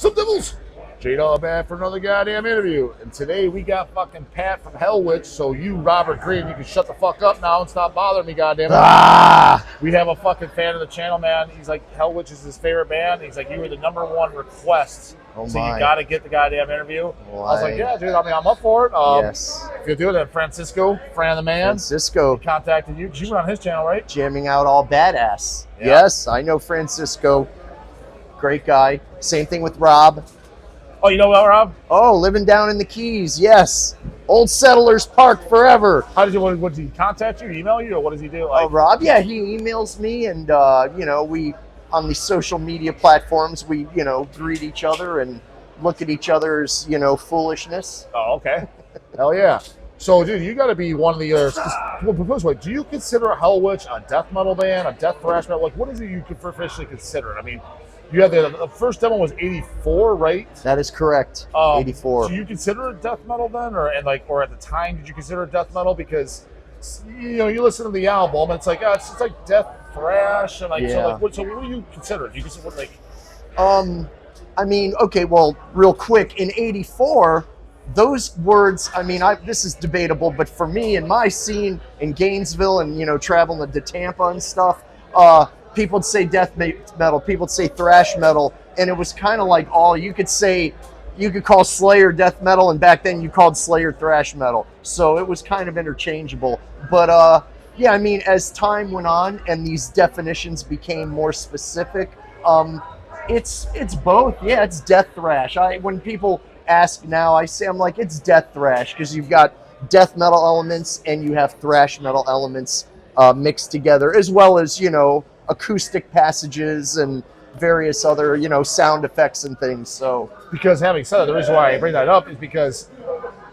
Some devils! J-Dog back for another goddamn interview. And today we got fucking Pat from HellWitch, so you, Robert Green, you can shut the fuck up now and stop bothering me, goddamn it. We have a fucking fan of the channel, man. He's like, HellWitch is his favorite band. He's like, you were the #1 request. So you gotta get the goddamn interview. I was like, yeah, dude, I mean, I'm up for it. Yes. If you'll do it, then Francisco, Fran the man. Francisco. He contacted you, because you were on his channel, right? Jamming out all badass. Yeah. Yes, I know Francisco. Great guy. Same thing with Rob. Oh, you know what, Rob? Oh, living down in the Keys, yes. Old Settlers Park forever. How did you, what did he contact you, email you, or what does he do? Like, Rob, yeah, he emails me, and, you know, we, on the social media platforms, we, you know, greet each other and look at each other's, you know, foolishness. Oh, okay. Hell yeah. So, dude, you got to be one of the others. Do you consider HellWitch a death metal band, a death thrash metal? Like, what is it you could officially consider it? I mean, you had the first demo was '84, right? That is correct. 84. Do you consider it death metal then, or at the time, did you consider it death metal? Because you know, you listen to the album, and it's like it's like death thrash, and like so what do you consider it? Do you consider it like? I mean, okay, well, real quick, in '84, those words, I mean, this is debatable, but for me, in my scene in Gainesville, and you know, traveling to Tampa and stuff, people would say death metal, people would say thrash metal, and it was kind of like all you could say. You could call Slayer death metal, and back then you called Slayer thrash metal, so it was kind of interchangeable. But yeah, I mean, as time went on and these definitions became more specific, it's both. Yeah, it's death thrash. When people ask now, I'm like, it's death thrash, because you've got death metal elements and you have thrash metal elements mixed together, as well as, you know, acoustic passages and various other, you know, sound effects and things. So, because having said that, the reason why I bring that up is because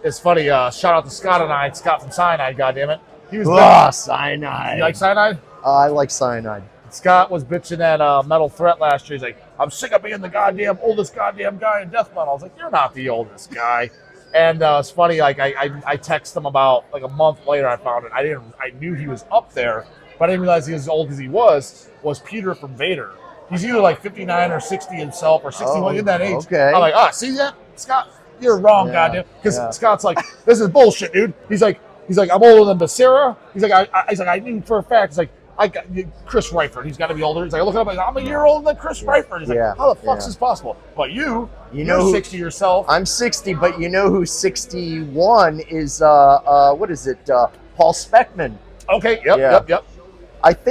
it's funny. Shout out to Scott from Cyanide. Goddammit, he was Cyanide. You like Cyanide? I like Cyanide. Scott was bitching at Metal Threat last year. He's like, I'm sick of being the oldest goddamn guy in death metal. I was like, you're not the oldest guy. And it's funny. Like I texted him about like a month later. I found it. I knew he was up there, but I didn't realize he was as old as he was Peter from Vader. He's either like 59 or 60 himself, or 61 in that age. Okay. I'm like, see that, Scott? You're wrong, goddamn. Because Scott's like, this is bullshit, dude. He's like, I'm older than Pantera. He's like, I knew for a fact. He's like, I got Chris Reifert. He's got to be older. He's like, I look up, like, I'm a year older than Chris Reifert. He's like, how the fuck's this possible? But you're 60 yourself. I'm 60, but you know who's 61 is what is it? Paul Speckman. Okay. Yep.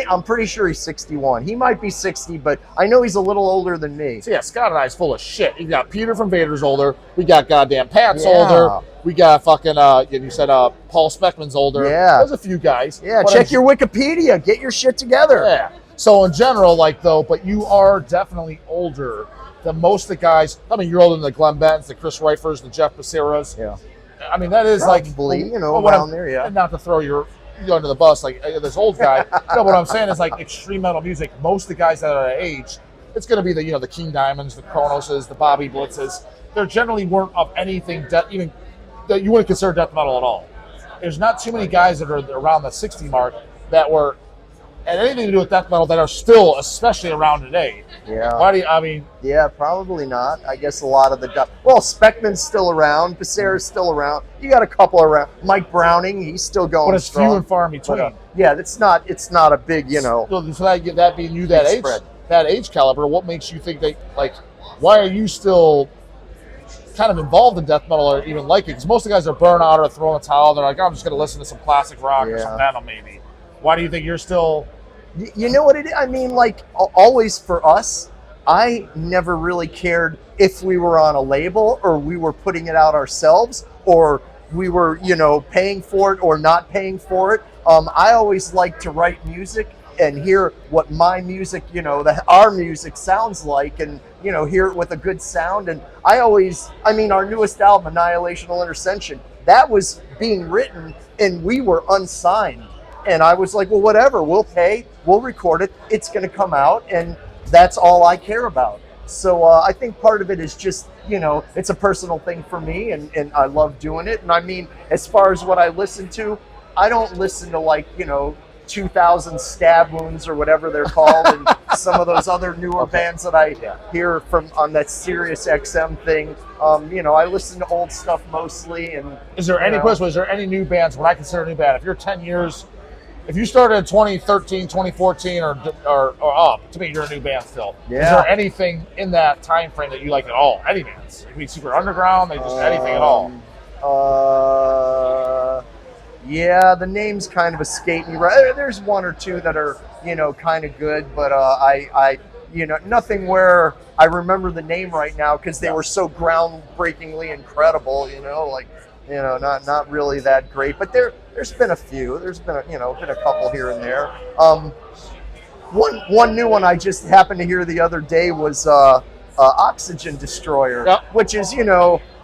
I'm pretty sure he's 61. He might be 60, but I know he's a little older than me. So yeah, Scott and I's full of shit. You got Peter from Vader's older. We got goddamn Pat's older. We got fucking you said Paul Speckman's older. Yeah. There's a few guys. Yeah, check your Wikipedia. Get your shit together. Yeah. So in general, but you are definitely older than most of the guys. I mean, you're older than the Glenn Bettons, the Chris Reiferts, the Jeff Becerras. Yeah. I mean, that is probably, you know, around there, yeah. And not to throw you under the bus, like this old guy. No, what I'm saying is, like, extreme metal music, most of the guys that are at age, it's going to be the King Diamonds, the Kronoses, the Bobby Blitzes. They generally weren't of anything even that you wouldn't consider death metal at all. There's not too many guys that are around the 60 mark that were had anything to do with death metal that are still, especially around today. Yeah. Why do you, Yeah, probably not. I guess a lot of Speckman's still around. Becerra's still around. You got a couple around. Mike Browning, he's still going. But it's strong. few and far in between. But, yeah, it's not a big, you know. So that being you, that age caliber, what makes you think why are you still kind of involved in death metal or even like it? Because most of the guys are burnt out or throwing a towel. They're like, I'm just going to listen to some classic rock or some metal maybe. Why do you think you're still? You know what it is? I mean, like, always for us, I never really cared if we were on a label or we were putting it out ourselves or we were, you know, paying for it or not paying for it. I always like to write music and hear what my music, you know, our music sounds like, and, you know, hear it with a good sound. And our newest album, Annihilational Intercession, that was being written and we were unsigned. And I was like, well, whatever, we'll pay, we'll record it, it's going to come out, and that's all I care about. So I think part of it is just, you know, it's a personal thing for me, and I love doing it. And I mean, as far as what I listen to, I don't listen to, like, you know, 2000 stab wounds or whatever they're called, and some of those other newer bands that I hear from on that Sirius XM thing. I listen to old stuff mostly. And is there any question? Is there any new bands? What I consider a new band? If you're 10 years, if you started in 2013, 2014, or up, to me, you're a new band still. Yeah. Is there anything in that time frame that you like at all? Any bands? It could be super underground. They just anything at all. Yeah, the names kind of escape me. Right, there's one or two that are kind of good, but I nothing where I remember the name right now because they were so groundbreakingly incredible. Not really that great. But there's been a few. There's been been a couple here and there. One new one I just happened to hear the other day was Oxygen Destroyer, which is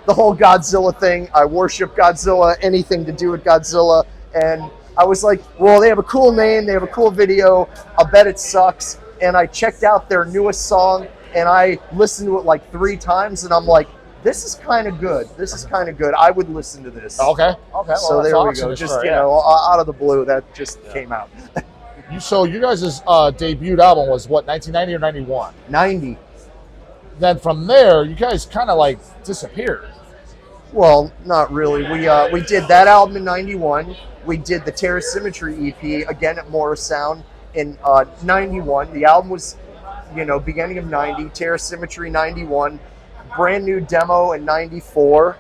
the whole Godzilla thing. I worship Godzilla, anything to do with Godzilla. And I was like, well, they have a cool name, they have a cool video, I bet it sucks. And I checked out their newest song and I listened to it like 3 times and I'm like, this is kind of good. This is kind of good. I would listen to this. Okay. Well, so there we go. Just, out of the blue, that just came out. So you guys' debut album was what, 1990 or 91? 90. Then from there, you guys kind of like disappeared. Well, not really. We did that album in 91. We did the Terror Symmetry EP again at Morris Sound in 91. The album was, beginning of 90. Terror Symmetry 91. Brand new demo in 94.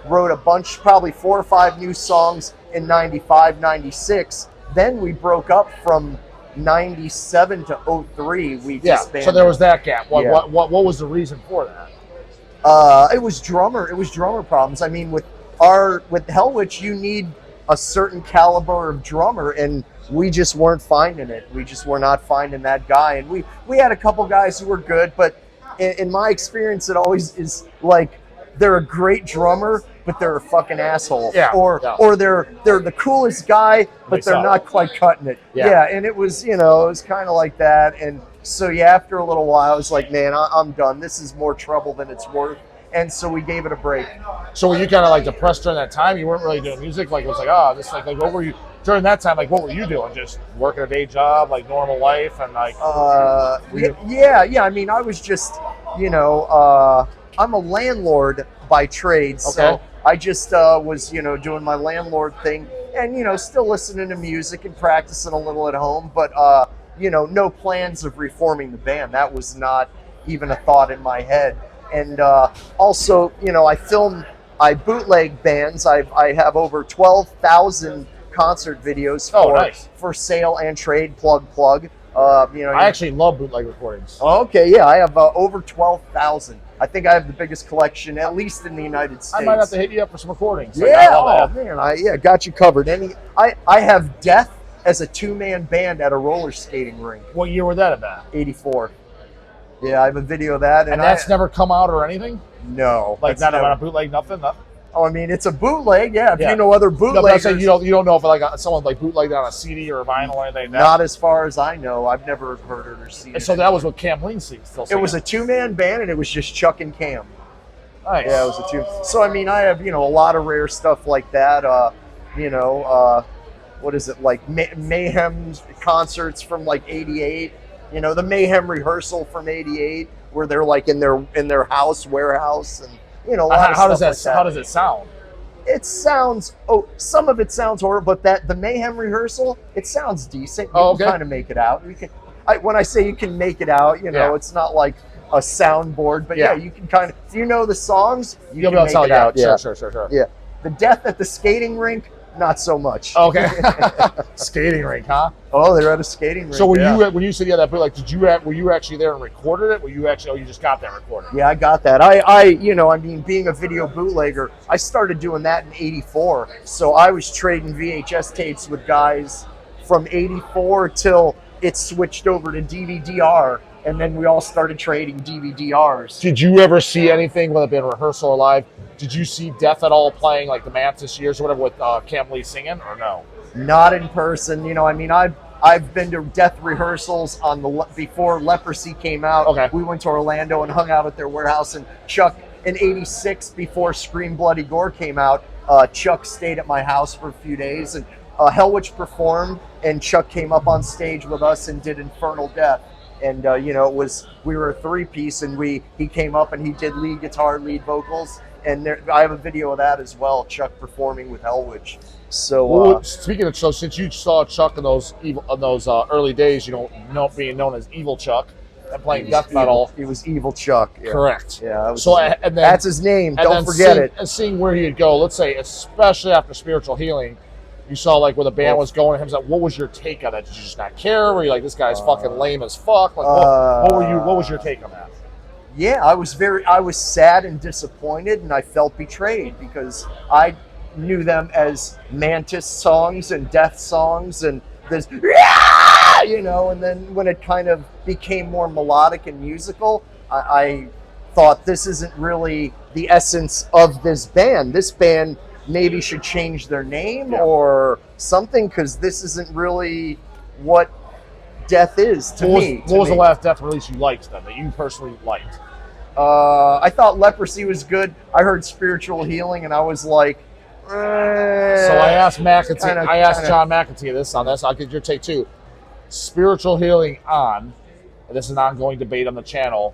Wrote a bunch, probably 4 or 5 new songs in 95, 96. Then we broke up from 97 to 03. We disbanded. So there was that gap. What was the reason for that? It was drummer problems. I mean, with HellWitch, you need a certain caliber of drummer, and we just weren't finding it. We just were not finding that guy. And we had a couple guys who were good, but in my experience, it always is like they're a great drummer, but they're a fucking asshole. Or they're the coolest guy, but they're not quite cutting it. And it was it was kind of like that. And so after a little while, I was like, man, I'm done. This is more trouble than it's worth. And so we gave it a break. So were you kind of like depressed during that time? You weren't really doing music? Like it was like, this like what were you during that time? Like what were you doing? Just working a day job, like normal life, and like. I mean, I was just I'm a landlord by trade, so I just was doing my landlord thing, and still listening to music and practicing a little at home, but no plans of reforming the band. That was not even a thought in my head. And also, I bootleg bands. I have over 12,000 concert videos for sale and trade. Plug. I actually love bootleg recordings. Okay, I have over 12,000. I think I have the biggest collection, at least in the United States. I might have to hit you up for some recordings. Man, got you covered. I have Death as a 2-man band at a roller skating rink. What year was that about? 84. Yeah, I have a video of that. And that's never come out or anything? No. Like not about a bootleg, nothing? Oh, I mean, it's a bootleg, If you know other bootleggers. No, but you don't know if like someone like bootlegged on a CD or a vinyl or anything like that? Not as far as I know. I've never heard it or seen it. And so that was what Kam Lee still singing. It was a 2-man band, and it was just Chuck and Cam. Nice. Yeah, it was a 2. So, I mean, I have, a lot of rare stuff like that. What is it, like Mayhem concerts from like 88. The Mayhem rehearsal from 88, where they're like in their warehouse, and how does it sound? It sounds some of it sounds horrible, but the Mayhem rehearsal, it sounds decent. You can kind of make it out. When I say you can make it out, it's not like a soundboard, but you can kind of, if you know the songs, you'll be able to tell it out. Sure. Yeah. The Death at the skating rink, not so much. Okay. Skating rink, huh? Oh, they're at a skating rink. So when you said that bootleg, were you actually there and recorded it? Were you actually you just got that recorded? Yeah, I got that. I being a video bootlegger, I started doing that in 84. So I was trading VHS tapes with guys from 84 till it switched over to DVD-R, and then we all started trading DVD-Rs. Did you ever see anything, whether it be in rehearsal or live? Did you see Death at all playing like the Mantis years or whatever with Kam Lee singing, or no? Not in person. I've been to Death rehearsals before Leprosy came out. Okay. We went to Orlando and hung out at their warehouse, and Chuck in 86, before Scream Bloody Gore came out, Chuck stayed at my house for a few days, and HellWitch performed, and Chuck came up on stage with us and did Infernal Death. And you know, we were a 3-piece, and he came up and he did lead guitar, lead vocals, and I have a video of that as well. Chuck performing with HellWitch. So well, speaking of Chuck, since you saw Chuck in those early days, you know, being known as Evil Chuck and playing death metal, he was Evil Chuck. Yeah. Correct. Yeah. So and then, that's his name. Don't forget it. And seeing where he'd go, let's say, especially after Spiritual Healing. You saw like where the band was going. What was your take on that? Did you just not care? Were you like, this guy's fucking lame as fuck? Like, what was your take on that? Yeah, I was sad and disappointed, and I felt betrayed because I knew them as Mantis songs and death songs and this, you know. And then when it kind of became more melodic and musical, I thought this isn't really the essence of this band. This band maybe should change their name or something, because this isn't really what death is to me. What was the last death release you liked then, that you personally liked? I thought Leprosy was good. I heard Spiritual Healing, and I was like, So I asked John McAtee on this. I'll get your take too. Spiritual Healing and this is an ongoing debate on the channel.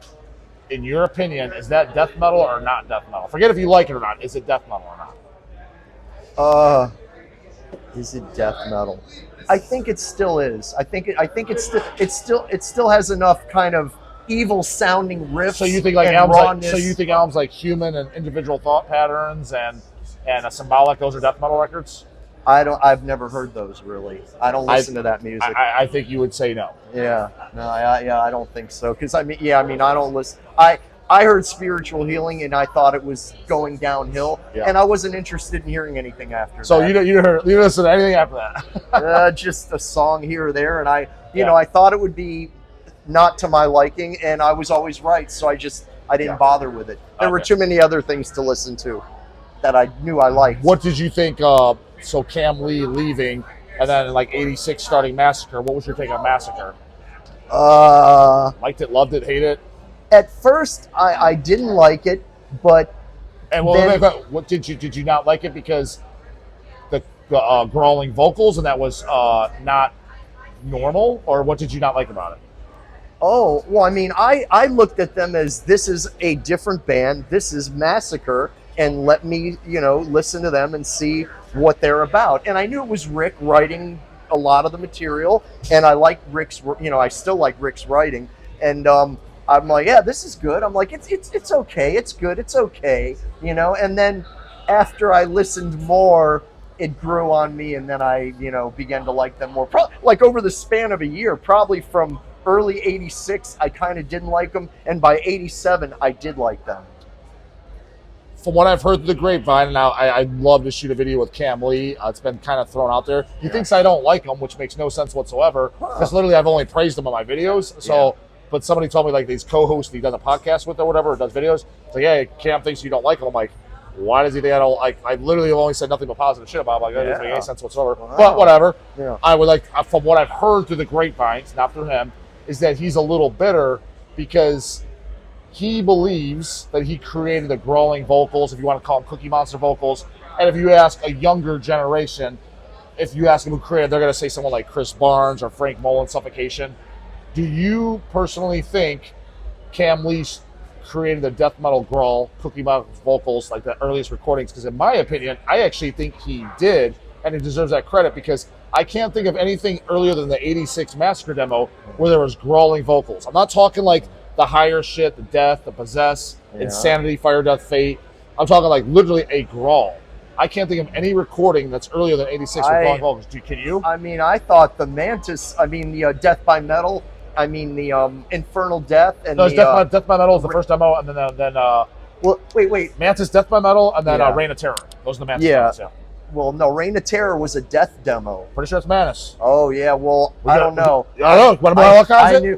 In your opinion, is that death metal or not death metal? Forget if you like it or not. Is it death metal or not? Is it death metal? I think it still is. I think it still has enough kind of evil sounding riffs. So you think like albums like Human and Individual Thought Patterns and a Symbolic, those are death metal records? I've never heard those really. I don't listen to that music. I think you would say no. Yeah. No, I don't think so. Because I don't listen. I heard Spiritual Healing, and I thought it was going downhill, and I wasn't interested in hearing anything after that. So you didn't listen to anything after that? Just a song here or there, and I thought it would be not to my liking, and I was always right, so I didn't bother with it. There were too many other things to listen to that I knew I liked. What did you think? So Kam Lee leaving, and then like '86 starting Massacre. What was your take on Massacre? Liked it, loved it, hate it? At first, I didn't like it, but what did you not like it because the growling vocals and that was not normal, or what did you not like about it? Oh, well, I mean, I looked at them as this is a different band. This is Massacre, and let me listen to them and see what they're about. And I knew it was Rick writing a lot of the material, and I liked Rick's. I still like Rick's writing, and I'm like, yeah, this is good. I'm like, it's okay. It's good. It's okay. And then after I listened more, it grew on me. And then I, began to like them more. Like over the span of a year, probably from early '86, I kind of didn't like them. And by '87, I did like them. From what I've heard through the grapevine, now I'd love to shoot a video with Kam Lee. It's been kind of thrown out there. He thinks I don't like him, which makes no sense whatsoever. Because literally I've only praised him on my videos. So. Yeah. But somebody told me like these co-hosts he does a podcast with or whatever, or does videos. It's like, hey, Kam thinks you don't like him. I'm like, why does he think I don't like? I literally have only said nothing but positive shit about him. Like, that doesn't make any sense whatsoever. Wow. But whatever. Yeah. I would like, from what I've heard through the grapevines, not through him, is that he's a little bitter because he believes that he created the growling vocals, if you want to call them Cookie Monster vocals. And if you ask a younger generation, if you ask them who created, they're going to say someone like Chris Barnes or Frank Mullen, Suffocation. Do you personally think Kam Lee created the death metal growl, Cookie Monster vocals, like the earliest recordings? Because in my opinion, I actually think he did, and he deserves that credit because I can't think of anything earlier than the '86 Massacre demo where there was growling vocals. I'm not talking like the higher shit, the Death, the Possess, Insanity, Fire, Death, Fate. I'm talking like literally a growl. I can't think of any recording that's earlier than '86 with growling vocals. Can you? I mean, I thought the Mantis, the Death by Metal, the Infernal Death, and Death by Metal is the first demo, and then well, wait, Mantis, Death by Metal, and then Reign of Terror. Those are the Mantis demos, yeah. Well, no, Reign of Terror was a death demo. Pretty sure it's Mantis. Oh yeah, well, I don't know. I don't know.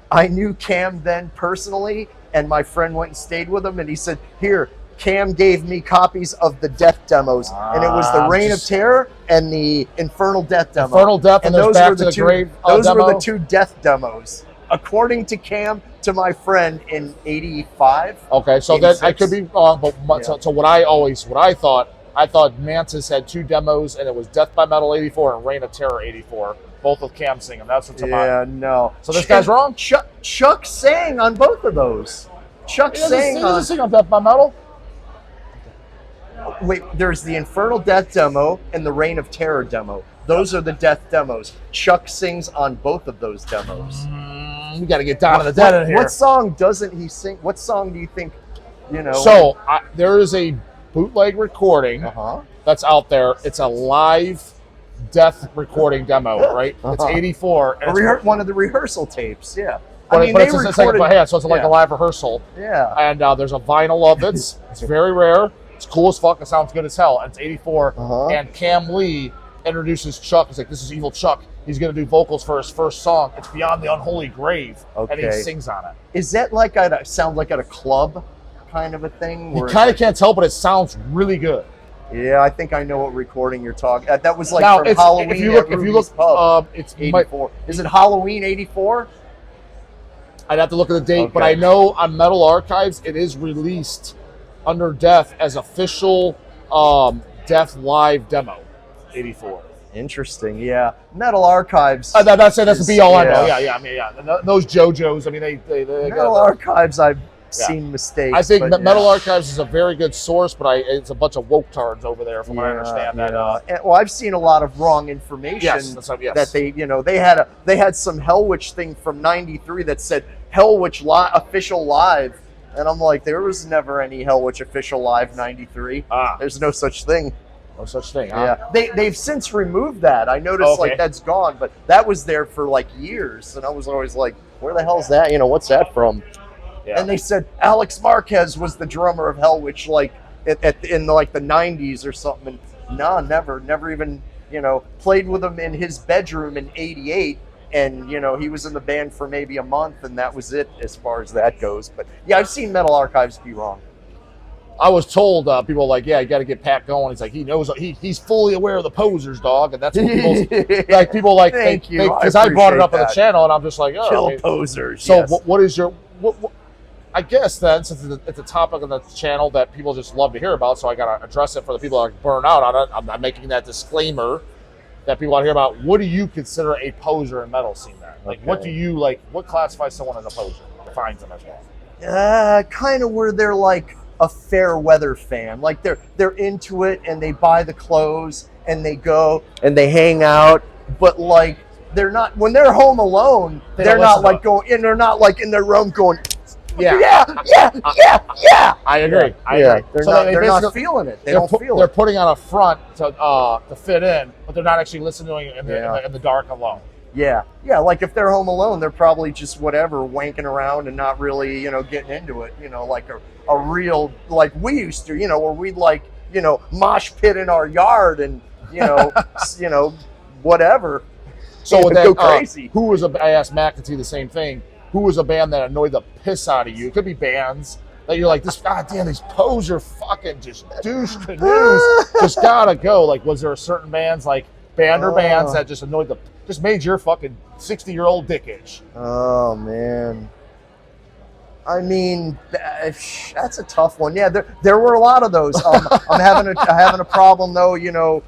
I knew Kam then personally, and my friend went and stayed with him, and he said, "Here, Kam gave me copies of the death demos, and it was the Reign of Terror and the Infernal Death demo. Infernal Death, and those were the two. Those were the two death demos, according to Kam, to my friend in '85. Okay, so that I could be wrong, but so what I thought Mantis had two demos, and it was Death by Metal '84 and Reign of Terror '84. both with Kam singing. That's what's Yeah, about. no. So this guy's wrong? Chuck sang on both of those. Chuck sang He doesn't sing on Death by Metal. Wait, there's the Infernal Death demo and the Reign of Terror demo. Those are the Death demos. Chuck sings on both of those demos. We got to get down to the dead in here. What song doesn't he sing? What song do you think, you know? So there is a bootleg recording that's out there. It's a live Death recording demo, right? It's 84. And One of the rehearsal tapes, yeah. But it's like a live rehearsal. Yeah. And there's a vinyl of it. It's very rare. It's cool as fuck. It sounds good as hell. And it's 84. And Kam Lee introduces Chuck. He's like, this is Evil Chuck. He's going to do vocals for his first song. It's Beyond the Unholy Grave. And he sings on it. Is that like sound like at a club kind of a thing? You kind of can't tell, but it sounds really good. Yeah, I think I know what recording you're talking. That was like from Halloween. If you look, it's 84. Is it Halloween 84? I'd have to look at the date, but I know on Metal Archives it is released under Death as official Death live demo. 84. Interesting, yeah. Metal Archives. That's the be all I know. Yeah. Those JoJos. I mean, they Metal Archives. I've seen mistakes. I think Metal Archives is a very good source, but it's a bunch of woke tards over there, from what I understand. Well, I've seen a lot of wrong information that they had some HellWitch thing from '93 that said HellWitch official live, and I'm like, there was never any HellWitch official live '93. There's no such thing. No such thing. Huh? Yeah, they've since removed that. I noticed like that's gone, but that was there for like years, and I was always like, where the hell's that? You know, what's that from? Yeah. And they said Alex Marquez was the drummer of HellWitch, like in like the '90s or something. And no, never even played with him in his bedroom in '88, and he was in the band for maybe a month, and that was it as far as that goes. But yeah, I've seen Metal Archives be wrong. I was told people are like, yeah, you got to get Pat going. He's like, he knows, he's fully aware of the posers, dog, and that's what people like. Thank you, because I brought it up on the channel, and I'm just like, kill posers. So what is your what? I guess then, since it's a topic on the channel that people just love to hear about, so I got to address it for the people that are burned out on it. I'm not making that disclaimer that people want to hear about. What do you consider a poser in metal scene then? Like, what do you like? What classifies someone as a poser? Defines them as well. Kind of where they're like a fair weather fan, like they're into it and they buy the clothes and they go and they hang out, but like they're not, when they're home alone, they're not like going, and they're not like in their room going, yeah. I agree. I agree. They're not feeling it. They don't feel it. They're putting on a front to fit in, but they're not actually listening in the dark alone. Yeah. Like if they're home alone, they're probably just whatever, wanking around and not really, getting into it. Like a real, like we used to, where we'd like, mosh pit in our yard and, whatever. So with that, go crazy. I asked McAtee the same thing. Who was a band that annoyed the piss out of you? It could be bands that you're like, these poser fucking just douche canoes just gotta go. Like, was there a certain bands like bands that just just made your fucking 60-year-old dick itch? Oh man. I mean, that's a tough one. Yeah, there were a lot of those. I'm having a problem though.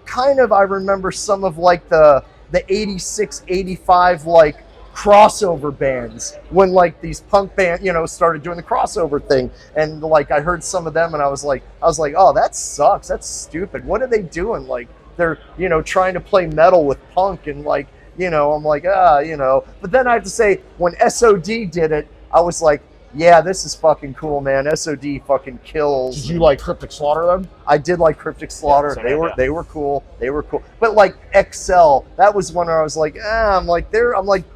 Kind of. I remember some of like the 86, 85 like crossover bands when like these punk band started doing the crossover thing, and like I heard some of them and I was like, oh, that sucks. That's stupid. What are they doing? Like they're trying to play metal with punk and like. I'm like, but then I have to say, when SOD did it, I was like, yeah, this is fucking cool, man. SOD fucking kills. Did you like Cryptic Slaughter then? I did like Cryptic Slaughter. Yeah, they were cool. But like XL, that was when I was like,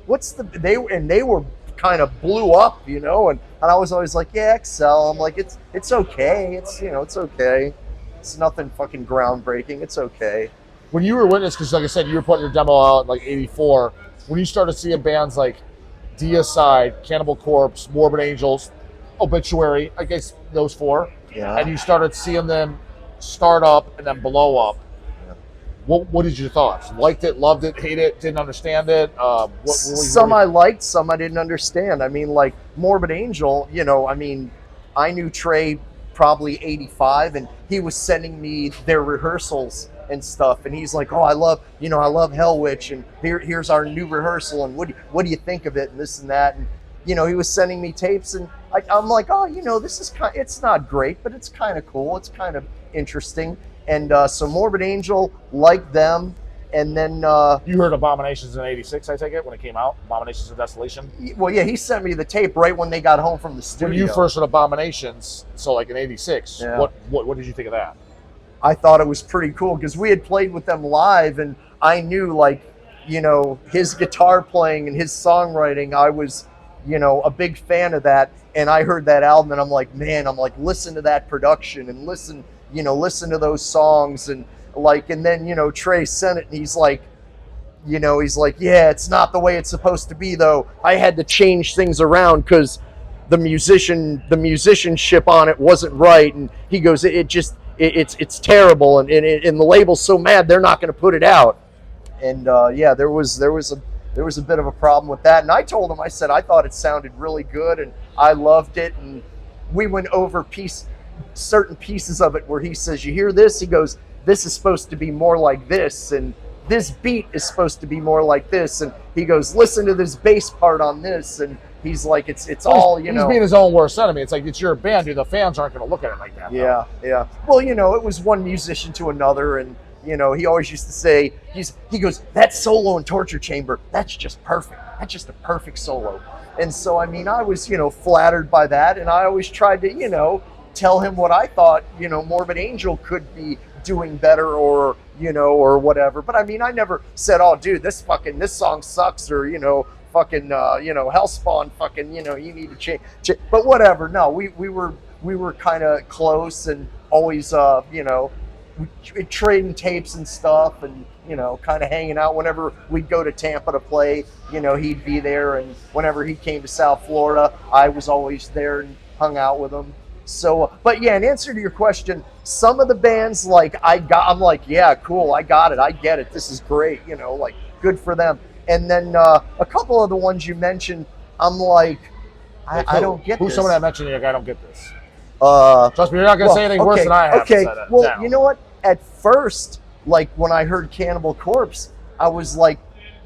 what's they were kind of blew up, and I was always like, yeah, XL. I'm like, it's okay. It's okay. It's nothing fucking groundbreaking. It's okay. When you were Witness, because like I said, you were putting your demo out in like 84, when you started seeing bands like Deicide, Cannibal Corpse, Morbid Angels, Obituary, I guess those four, and you started seeing them start up and then blow up, what is your thoughts? Liked it, loved it, hated it, didn't understand it? Some I liked, some I didn't understand. I mean, like Morbid Angel, I knew Trey probably 85, and he was sending me their rehearsals. and stuff. And he's like, oh, I love HellWitch, and here's our new rehearsal, and what do you think of it, and this and that. And he was sending me tapes, and I'm like, oh, this is it's not great, but it's kind of cool. It's kind of interesting. And so Morbid Angel, like them. And then you heard Abominations in '86, I take it, when it came out, Abominations of Desolation. Well, yeah, he sent me the tape right when they got home from the studio. When you first heard Abominations, so like in '86, yeah. What did you think of that? I thought it was pretty cool because we had played with them live, and I knew his guitar playing and his songwriting. I was a big fan of that, and I heard that album, and I'm like, listen to that production and listen to those songs. And then Trey sent it, and he's like, yeah, it's not the way it's supposed to be, though. I had to change things around because the musicianship on it wasn't right. And he goes, it's terrible, and the label's so mad they're not going to put it out. And yeah, there was a bit of a problem with that. And I told him, I said I thought it sounded really good, and I loved it. And we went over certain pieces of it where he says, you hear this? He goes, this is supposed to be more like this, and this beat is supposed to be more like this. And he goes, listen to this bass part on this. And he's like, it's all, He's being his own worst enemy. It's like, it's your band, dude. The fans aren't going to look at it like that. Yeah, though. yeah. Well, it was one musician to another, and he always used to say, he goes, that solo in Torture Chamber, that's just perfect. That's just a perfect solo. And so, I was, flattered by that, and I always tried to, tell him what I thought, Morbid Angel could be doing better, or whatever. But I never said, oh, dude, this song sucks, or Hellspawn, you need to change. But whatever. No, we were kind of close, and always trading tapes and stuff, and kind of hanging out. Whenever we'd go to Tampa to play, he'd be there, and whenever he came to South Florida, I was always there and hung out with him. So, but yeah, in answer to your question, some of the bands I'm like, yeah, cool, I got it, I get it, this is great, good for them. And then a couple of the ones you mentioned, I'm like, I don't get this. Who's someone that mentioned you're like, I don't get this? Trust me, you're not going to say anything worse than I have. Okay, well, you know what? At first, when I heard Cannibal Corpse, I was like,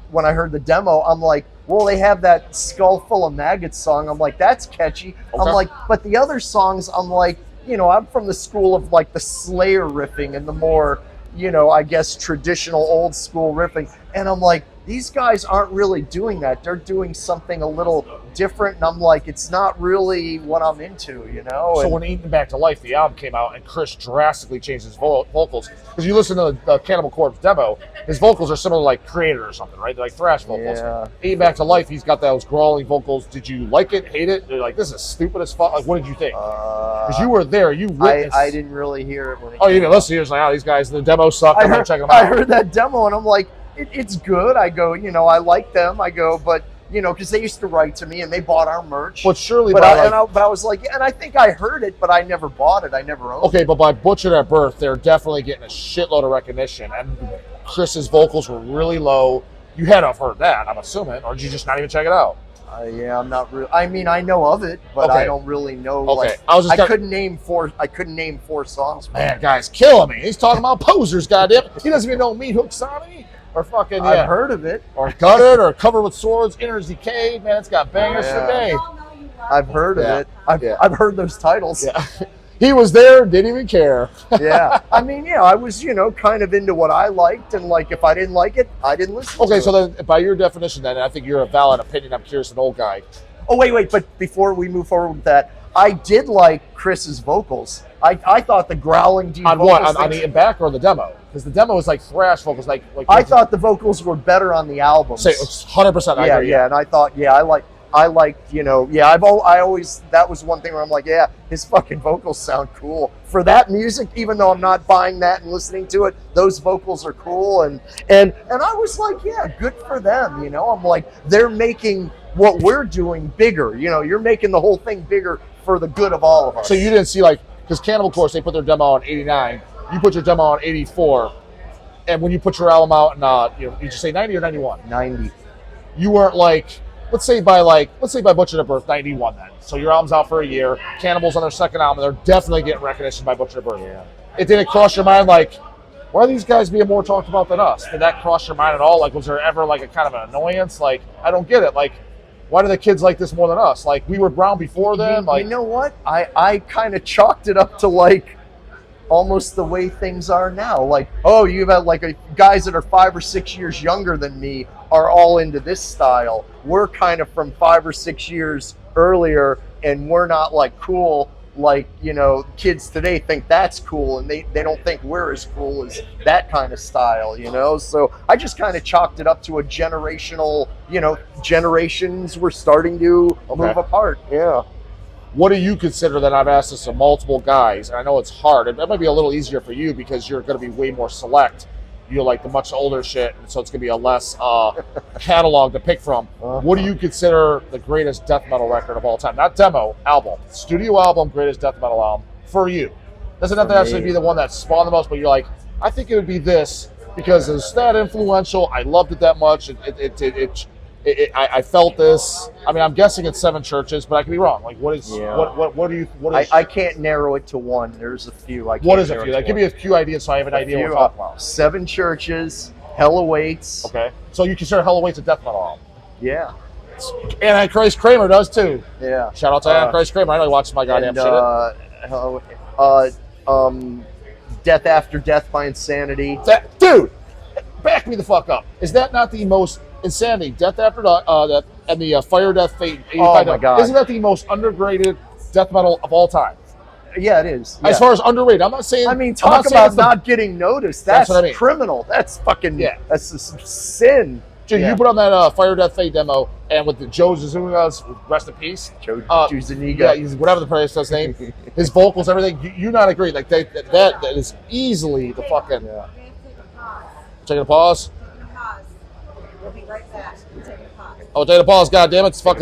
when I heard the demo, I'm like, well, they have that Skull Full of Maggots song. I'm like, that's catchy. Okay. I'm like, but the other songs, I'm like, I'm from the school of the Slayer riffing and the more, I guess traditional old school riffing. And I'm like, these guys aren't really doing that. They're doing something a little different. And I'm like, it's not really what I'm into, So when Eaten Back to Life, the album came out, and Chris drastically changed his vocals. Because you listen to the Cannibal Corpse demo, his vocals are similar to like Creator or something, right? They're like thrash vocals. Yeah. Eaten Back to Life, he's got those growling vocals. Did you like it, hate it? You're like, this is stupid as fuck. Like, what did you think? Because you were there. You witnessed. I didn't really hear it when it came you didn't listen. You're just like, these guys, the demo sucked. I'm going to check them out. I heard that demo, and I'm like, it's good. I go, I like them. I go, but because they used to write to me and they bought our merch. But surely, but I was like, and I think I heard it, but I never bought it. I never owned it. Okay, but by Butchered at Birth, they're definitely getting a shitload of recognition, and Chris's vocals were really low. You had to have heard that, I'm assuming, or did you just not even check it out? Yeah, I'm not really. I know of it, but I don't really know. Okay, I couldn't name four songs. Man, guy's killing me. He's talking about posers, goddamn. He doesn't even know Meat Hook Sonny. Or fucking, yeah. I've heard of it. Or Gutted, or Covered with Swords, Inner's Decay. Man, it's got bangers for days. I've heard of it. I've heard those titles. Yeah. He was there, didn't even care. Yeah. I was, kind of into what I liked, and if I didn't like it, I didn't listen to it. Okay, so then by your definition then, and I think you're a valid opinion, I'm curious, an old guy. Oh, wait, but before we move forward with that, I did like Chris's vocals. I thought the growling deep on vocals... On Eaten Back or the demo? Because the demo was like thrash vocals. I thought the vocals were better on the album. Say 100%. I agree. Yeah, and I thought, I liked, I always, that was one thing where I'm like, yeah, his fucking vocals sound cool. For that music, even though I'm not buying that and listening to it, those vocals are cool. And I was like, yeah, good for them. I'm like, they're making what we're doing bigger. You're making the whole thing bigger for the good of all of us. So you didn't see because Cannibal Corpse, they put their demo on 89. You put your demo on 84. And when you put your album out in, did you say 90 or 91? 90. You weren't let's say by Butchered at Birth, 91 then. So your album's out for a year. Cannibal's on their second album. They're definitely getting recognition by Butchered at Birth. Yeah. It didn't cross your mind why are these guys being more talked about than us? Did that cross your mind at all? Like, was there ever like a kind of an annoyance? Like, I don't get it. Like, why do the kids like this more than us? Like, we were brown before them. Like, you know what? I kind of chalked it up to like almost the way things are now. Like, oh, you've had like guys that are 5 or 6 years younger than me are all into this style. We're kind of from 5 or 6 years earlier, and we're not like cool. Like, you know, kids today think that's cool, and they don't think we're as cool as that kind of style, you know? So I just kind of chalked it up to a generational, you know, generations were starting to move apart. Yeah. What do you consider, then I've asked this to multiple guys, and I know it's hard, and that might be a little easier for you because you're going to be way more select. You like the much older shit, and so it's going to be a less catalog to pick from. What do you consider the greatest death metal record of all time? Not demo, album. Studio album, greatest death metal album for you. Doesn't have to actually be the one that spawned the most, but you're like, I think it would be this because it's that influential. I loved it that much. I felt this. I mean, I'm guessing it's 7 churches, but I could be wrong. Like, what is what do you? What is? I can't narrow it to one. There's a few. What is a few? Like, give me a few ideas so I have an idea what we're talking about. 7 churches. Hell Awaits. Okay, so you consider Hell Awaits a death metal album? Yeah. Antichrist Kramer does too. Yeah. Shout out to Antichrist Kramer. I know he watches my goddamn shit. Death After Death by Insanity. Dude, back me the fuck up. Is that not the most Insanity? Death After Death and the Fire, Death, Fate. Oh my God! Isn't that the most underrated death metal of all time? Yeah, it is. Yeah. As far as underrated, I'm not saying. I mean, talk about not getting noticed. That's what I mean. Criminal. That's fucking. Yeah. That's a sin. Dude, you put on that Fire, Death, Fate demo, and with the Joe Zuniga's rest in peace. Joe Zuniga. Yeah, he's whatever the place does name. His vocals, everything. You not agree? Like that is easily the fucking. Yeah. Taking a pause. We'll be right back. We'll take a pause. Oh, take a pause. God damn it! It's fucking.